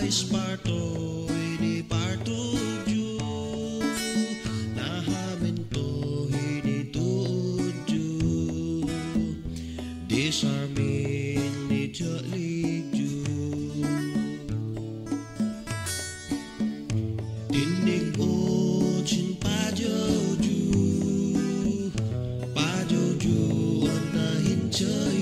disparto ini parto ju nahamento ini tuju disarmin ni jalik ju tinig o chin pa jo ju na hin chơi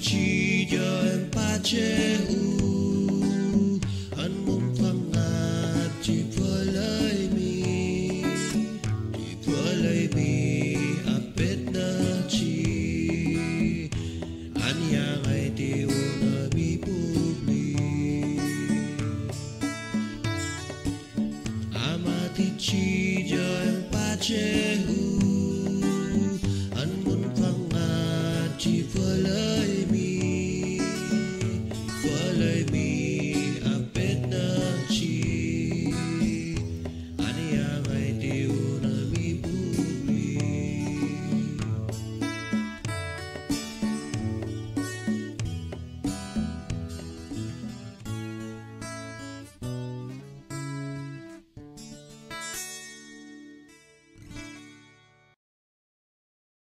Chi cho em pa che anh muốn phăng ngạt chỉ Pfalay mi Appetna Chi anh yang ai tiêu na bi publi amati chi cho em pa che